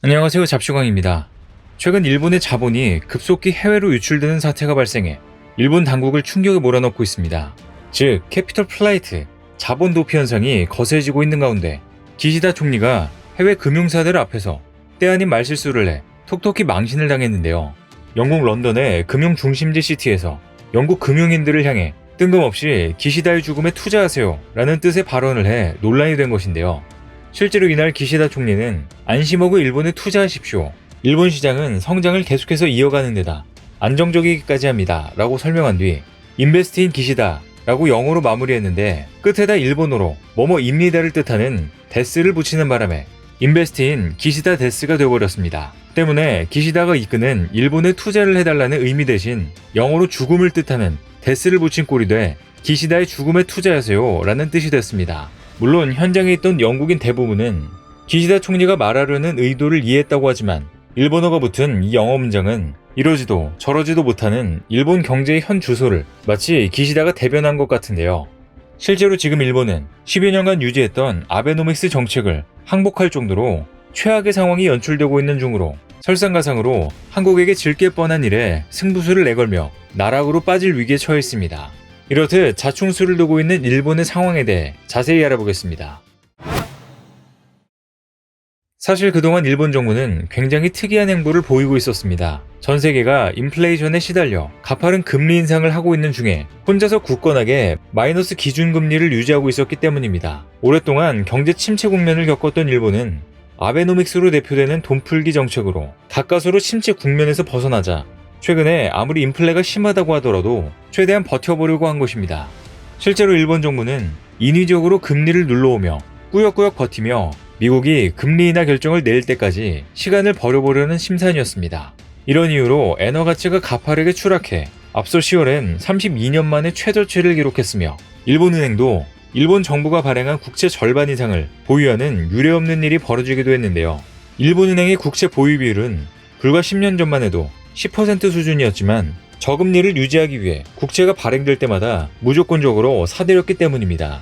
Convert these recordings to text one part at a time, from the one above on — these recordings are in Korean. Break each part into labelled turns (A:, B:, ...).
A: 안녕하세요. 잡슈광입니다. 최근 일본의 자본이 급속히 해외로 유출되는 사태가 발생해 일본 당국을 충격에 몰아넣고 있습니다. 즉, 캐피털 플라이트, 자본 도피 현상이 거세지고 있는 가운데 기시다 총리가 해외 금융사들 앞에서 때 아닌 말실수를 해 톡톡히 망신을 당했는데요. 영국 런던의 금융 중심지 시티에서 영국 금융인들을 향해 뜬금없이 기시다의 죽음에 투자하세요 라는 뜻의 발언을 해 논란이 된 것인데요. 실제로 이날 기시다 총리는 안심하고 일본에 투자하십시오. 일본 시장은 성장을 계속해서 이어가는 데다 안정적이기까지 합니다. 라고 설명한 뒤 인베스트인 기시다 라고 영어로 마무리했는데 끝에다 일본어로 뭐뭐입니다를 뜻하는 데스를 붙이는 바람에 인베스트인 기시다 데스가 되어버렸습니다. 때문에 기시다가 이끄는 일본에 투자를 해달라는 의미 대신 영어로 죽음을 뜻하는 데스를 붙인 꼴이 돼 기시다의 죽음에 투자하세요 라는 뜻이 됐습니다. 물론 현장에 있던 영국인 대부분은 기시다 총리가 말하려는 의도를 이해했다고 하지만 일본어가 붙은 이 영어 문장은 이러지도 저러지도 못하는 일본 경제의 현 주소를 마치 기시다가 대변한 것 같은데요. 실제로 지금 일본은 10여 년간 유지했던 아베노믹스 정책을 항복할 정도로 최악의 상황이 연출되고 있는 중으로 설상가상으로 한국에게 질 게 뻔한 일에 승부수를 내걸며 나락으로 빠질 위기에 처해 있습니다. 이렇듯 자충수를 두고 있는 일본의 상황에 대해 자세히 알아보겠습니다. 사실 그동안 일본 정부는 굉장히 특이한 행보를 보이고 있었습니다. 전 세계가 인플레이션에 시달려 가파른 금리 인상을 하고 있는 중에 혼자서 굳건하게 마이너스 기준금리를 유지하고 있었기 때문입니다. 오랫동안 경제 침체 국면을 겪었던 일본은 아베노믹스로 대표되는 돈풀기 정책으로 가까스로 침체 국면에서 벗어나자 최근에 아무리 인플레가 심하다고 하더라도 최대한 버텨보려고 한 것입니다. 실제로 일본 정부는 인위적으로 금리를 눌러오며 꾸역꾸역 버티며 미국이 금리 인하 결정을 내릴 때까지 시간을 벌여보려는 심산이었습니다. 이런 이유로 엔화 가치가 가파르게 추락해 앞서 10월엔 32년 만에 최저치를 기록했으며 일본은행도 일본 정부가 발행한 국채 절반 이상을 보유하는 유례없는 일이 벌어지기도 했는데요. 일본은행의 국채 보유 비율은 불과 10년 전만 해도 10% 수준이었지만 저금리를 유지하기 위해 국채가 발행될 때마다 무조건적으로 사들였기 때문입니다.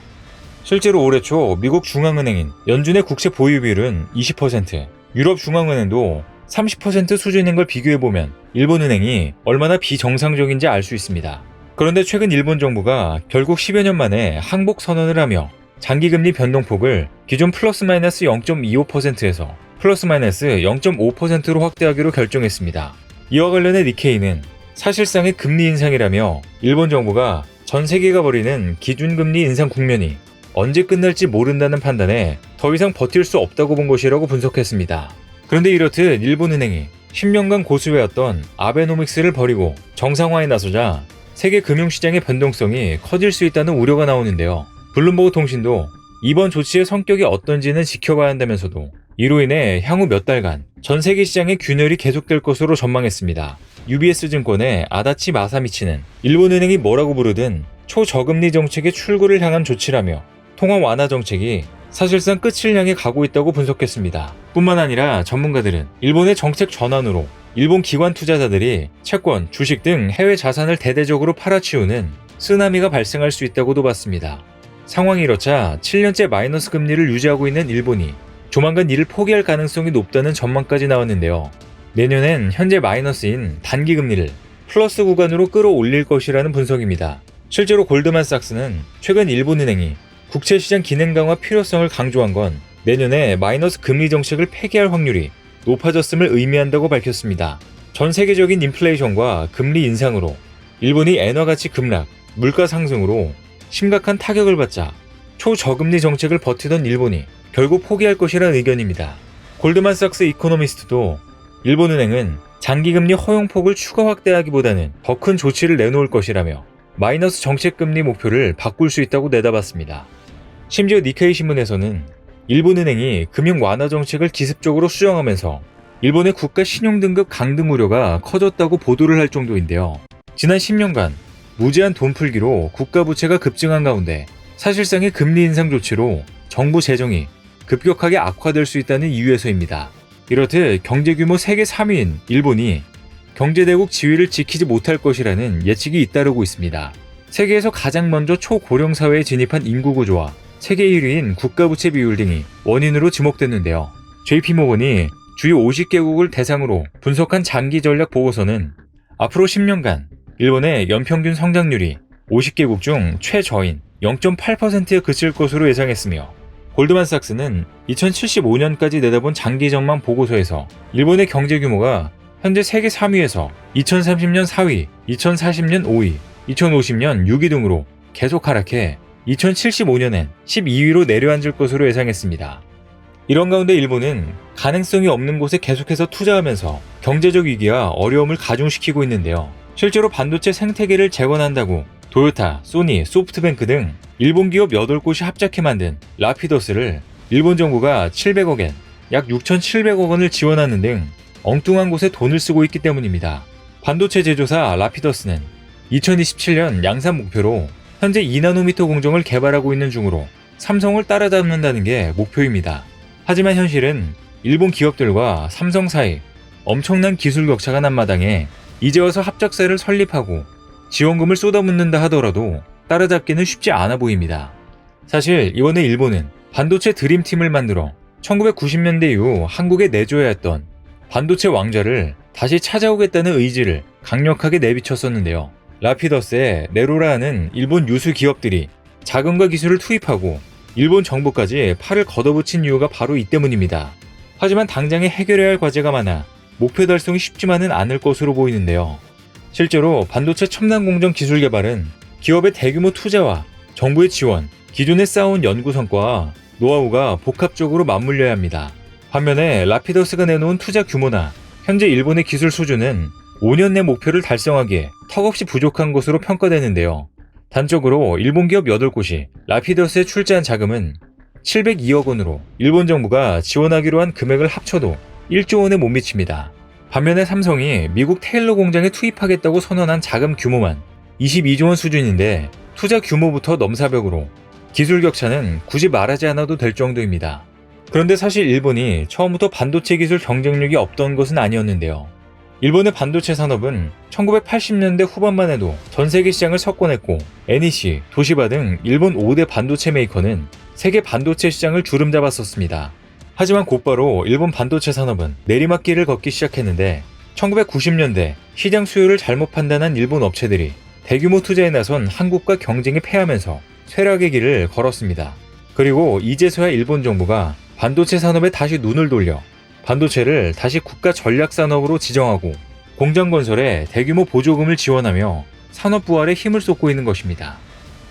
A: 실제로 올해 초 미국 중앙은행인 연준의 국채 보유 비율은 20%, 유럽 중앙은행도 30% 수준인 걸 비교해보면 일본은행이 얼마나 비정상적인지 알 수 있습니다. 그런데 최근 일본 정부가 결국 10여 년 만에 항복 선언을 하며 장기금리 변동폭을 기존 플러스 마이너스 0.25%에서 플러스 마이너스 0.5%로 확대하기로 결정했습니다. 이와 관련해 니케이는 사실상의 금리 인상이라며 일본 정부가 전 세계가 벌이는 기준금리 인상 국면이 언제 끝날지 모른다는 판단에 더 이상 버틸 수 없다고 본 것이라고 분석했습니다. 그런데 이렇듯 일본은행이 10년간 고수해왔던 아베노믹스를 버리고 정상화에 나서자 세계 금융시장의 변동성이 커질 수 있다는 우려가 나오는데요. 블룸버그 통신도 이번 조치의 성격이 어떤지는 지켜봐야 한다면서도 이로 인해 향후 몇 달간 전 세계 시장의 균열이 계속될 것으로 전망했습니다. UBS 증권의 아다치 마사미치는 일본은행이 뭐라고 부르든 초저금리 정책의 출구를 향한 조치라며 통화 완화 정책이 사실상 끝을 향해 가고 있다고 분석했습니다. 뿐만 아니라 전문가들은 일본의 정책 전환으로 일본 기관 투자자들이 채권, 주식 등 해외 자산을 대대적으로 팔아치우는 쓰나미가 발생할 수 있다고도 봤습니다. 상황이 이렇자 7년째 마이너스 금리를 유지하고 있는 일본이 조만간 이를 포기할 가능성이 높다는 전망까지 나왔는데요. 내년엔 현재 마이너스인 단기 금리를 플러스 구간으로 끌어올릴 것이라는 분석입니다. 실제로 골드만삭스는 최근 일본은행이 국채시장 기능 강화 필요성을 강조한 건 내년에 마이너스 금리 정책을 폐기할 확률이 높아졌음을 의미한다고 밝혔습니다. 전 세계적인 인플레이션과 금리 인상으로 일본이 엔화 가치 급락, 물가 상승으로 심각한 타격을 받자 초저금리 정책을 버티던 일본이 결국 포기할 것이라는 의견입니다. 골드만삭스 이코노미스트도 일본은행은 장기금리 허용폭을 추가 확대하기보다는 더 큰 조치를 내놓을 것이라며 마이너스 정책금리 목표를 바꿀 수 있다고 내다봤습니다. 심지어 니케이 신문에서는 일본은행이 금융 완화 정책을 기습적으로 수정하면서 일본의 국가 신용등급 강등 우려가 커졌다고 보도를 할 정도인데요. 지난 10년간 무제한 돈 풀기로 국가 부채가 급증한 가운데 사실상의 금리 인상 조치로 정부 재정이 급격하게 악화될 수 있다는 이유에서입니다. 이렇듯 경제규모 세계 3위인 일본이 경제대국 지위를 지키지 못할 것이라는 예측이 잇따르고 있습니다. 세계에서 가장 먼저 초고령 사회에 진입한 인구 구조와 세계 1위인 국가부채 비율 등이 원인으로 지목됐는데요. JP모건이 주요 50개국을 대상으로 분석한 장기 전략 보고서는 앞으로 10년간 일본의 연평균 성장률이 50개국 중 최저인 0.8%에 그칠 것으로 예상했으며, 골드만삭스는 2075년까지 내다본 장기 전망 보고서에서 일본의 경제 규모가 현재 세계 3위에서 2030년 4위, 2040년 5위, 2050년 6위 등으로 계속 하락해 2075년엔 12위로 내려앉을 것으로 예상했습니다. 이런 가운데 일본은 가능성이 없는 곳에 계속해서 투자하면서 경제적 위기와 어려움을 가중시키고 있는데요. 실제로 반도체 생태계를 재건한다고 도요타, 소니, 소프트뱅크 등 일본 기업 8곳이 합작해 만든 라피더스를 일본 정부가 700억엔, 약 6,700억 원을 지원하는 등 엉뚱한 곳에 돈을 쓰고 있기 때문입니다. 반도체 제조사 라피더스는 2027년 양산 목표로 현재 2나노미터 공정을 개발하고 있는 중으로 삼성을 따라잡는다는 게 목표입니다. 하지만 현실은 일본 기업들과 삼성 사이 엄청난 기술 격차가 난 마당에 이제 와서 합작사를 설립하고 지원금을 쏟아붓는다 하더라도 따라잡기는 쉽지 않아 보입니다. 사실 이번에 일본은 반도체 드림팀을 만들어 1990년대 이후 한국에 내줘야 했던 반도체 왕좌를 다시 찾아오겠다는 의지를 강력하게 내비쳤었는데요. 라피더스의 네로라는 일본 유수 기업들이 자금과 기술을 투입하고 일본 정부까지 팔을 걷어붙인 이유가 바로 이 때문입니다. 하지만 당장에 해결해야 할 과제가 많아 목표 달성이 쉽지만은 않을 것으로 보이는데요. 실제로 반도체 첨단 공정 기술 개발은 기업의 대규모 투자와 정부의 지원, 기존에 쌓아온 연구 성과와 노하우가 복합적으로 맞물려야 합니다. 반면에 라피더스가 내놓은 투자 규모나 현재 일본의 기술 수준은 5년 내 목표를 달성하기에 턱없이 부족한 것으로 평가되는데요. 단적으로 일본 기업 8곳이 라피더스에 출자한 자금은 702억 원으로 일본 정부가 지원하기로 한 금액을 합쳐도 1조 원에 못 미칩니다. 반면에 삼성이 미국 테일러 공장에 투입하겠다고 선언한 자금 규모만 22조 원 수준인데 투자 규모부터 넘사벽으로 기술 격차는 굳이 말하지 않아도 될 정도입니다. 그런데 사실 일본이 처음부터 반도체 기술 경쟁력이 없던 것은 아니었는데요. 일본의 반도체 산업은 1980년대 후반만 해도 전 세계 시장을 석권했고 NEC, 도시바 등 일본 5대 반도체 메이커는 세계 반도체 시장을 주름잡았었습니다. 하지만 곧바로 일본 반도체 산업은 내리막길을 걷기 시작했는데 1990년대 시장 수요를 잘못 판단한 일본 업체들이 대규모 투자에 나선 한국과 경쟁에 패하면서 쇠락의 길을 걸었습니다. 그리고 이제서야 일본 정부가 반도체 산업에 다시 눈을 돌려 반도체를 다시 국가 전략 산업으로 지정하고 공장 건설에 대규모 보조금을 지원하며 산업 부활에 힘을 쏟고 있는 것입니다.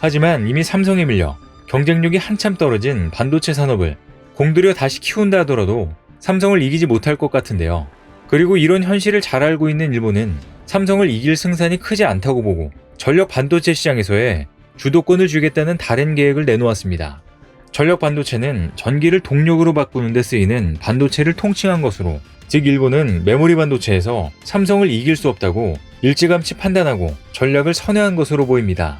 A: 하지만 이미 삼성에 밀려 경쟁력이 한참 떨어진 반도체 산업을 공들여 다시 키운다 하더라도 삼성을 이기지 못할 것 같은데요. 그리고 이런 현실을 잘 알고 있는 일본은 삼성을 이길 승산이 크지 않다고 보고 전력 반도체 시장에서의 주도권을 주겠다는 다른 계획을 내놓았습니다. 전력 반도체는 전기를 동력으로 바꾸는 데 쓰이는 반도체를 통칭한 것으로, 즉 일본은 메모리 반도체에서 삼성을 이길 수 없다고 일찌감치 판단하고 전략을 선회한 것으로 보입니다.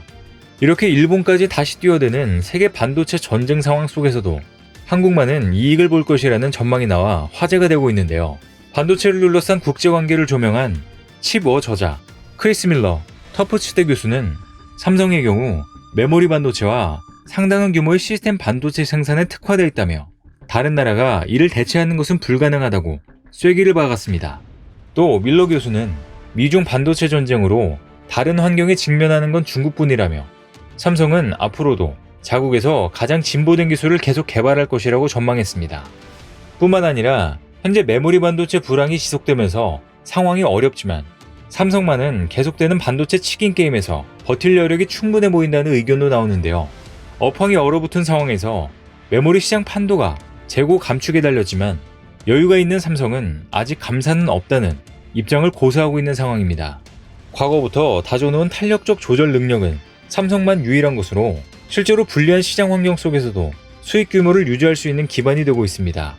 A: 이렇게 일본까지 다시 뛰어드는 세계 반도체 전쟁 상황 속에서도 한국만은 이익을 볼 것이라는 전망이 나와 화제가 되고 있는데요. 반도체를 둘러싼 국제관계를 조명한 칩워 저자 크리스 밀러 터프치대 교수는 삼성의 경우 메모리 반도체와 상당한 규모의 시스템 반도체 생산에 특화되어 있다며 다른 나라가 이를 대체하는 것은 불가능하다고 쐐기를 박았습니다. 또 밀러 교수는 미중 반도체 전쟁으로 다른 환경에 직면하는 건 중국뿐이라며 삼성은 앞으로도 자국에서 가장 진보된 기술을 계속 개발할 것이라고 전망했습니다. 뿐만 아니라 현재 메모리 반도체 불황이 지속되면서 상황이 어렵지만 삼성만은 계속되는 반도체 치킨 게임에서 버틸 여력이 충분해 보인다는 의견도 나오는데요. 업황이 얼어붙은 상황에서 메모리 시장 판도가 재고 감축에 달렸지만 여유가 있는 삼성은 아직 감산은 없다는 입장을 고수하고 있는 상황입니다. 과거부터 다져놓은 탄력적 조절 능력은 삼성만 유일한 것으로 실제로 불리한 시장 환경 속에서도 수익 규모를 유지할 수 있는 기반이 되고 있습니다.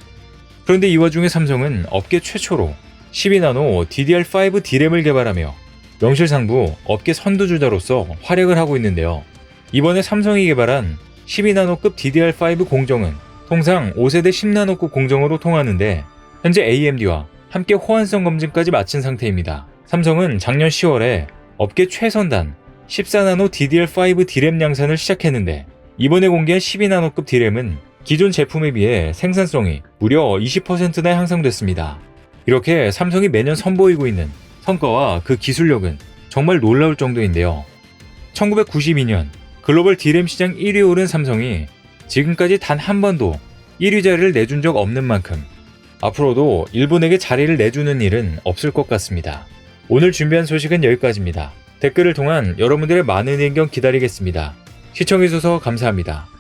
A: 그런데 이 와중에 삼성은 업계 최초로 12나노 DDR5 D램을 개발하며 명실상부 업계 선두주자로서 활약을 하고 있는데요. 이번에 삼성이 개발한 12나노급 DDR5 공정은 통상 5세대 10나노급 공정으로 통하는데 현재 AMD와 함께 호환성 검증까지 마친 상태입니다. 삼성은 작년 10월에 업계 최선단 14나노 DDR5 D램 양산을 시작했는데 이번에 공개한 12나노급 D램은 기존 제품에 비해 생산성이 무려 20%나 향상됐습니다. 이렇게 삼성이 매년 선보이고 있는 성과와 그 기술력은 정말 놀라울 정도인데요. 1992년 글로벌 D램 시장 1위에 오른 삼성이 지금까지 단 한 번도 1위 자리를 내준 적 없는 만큼 앞으로도 일본에게 자리를 내주는 일은 없을 것 같습니다. 오늘 준비한 소식은 여기까지입니다. 댓글을 통한 여러분들의 많은 의견 기다리겠습니다. 시청해주셔서 감사합니다.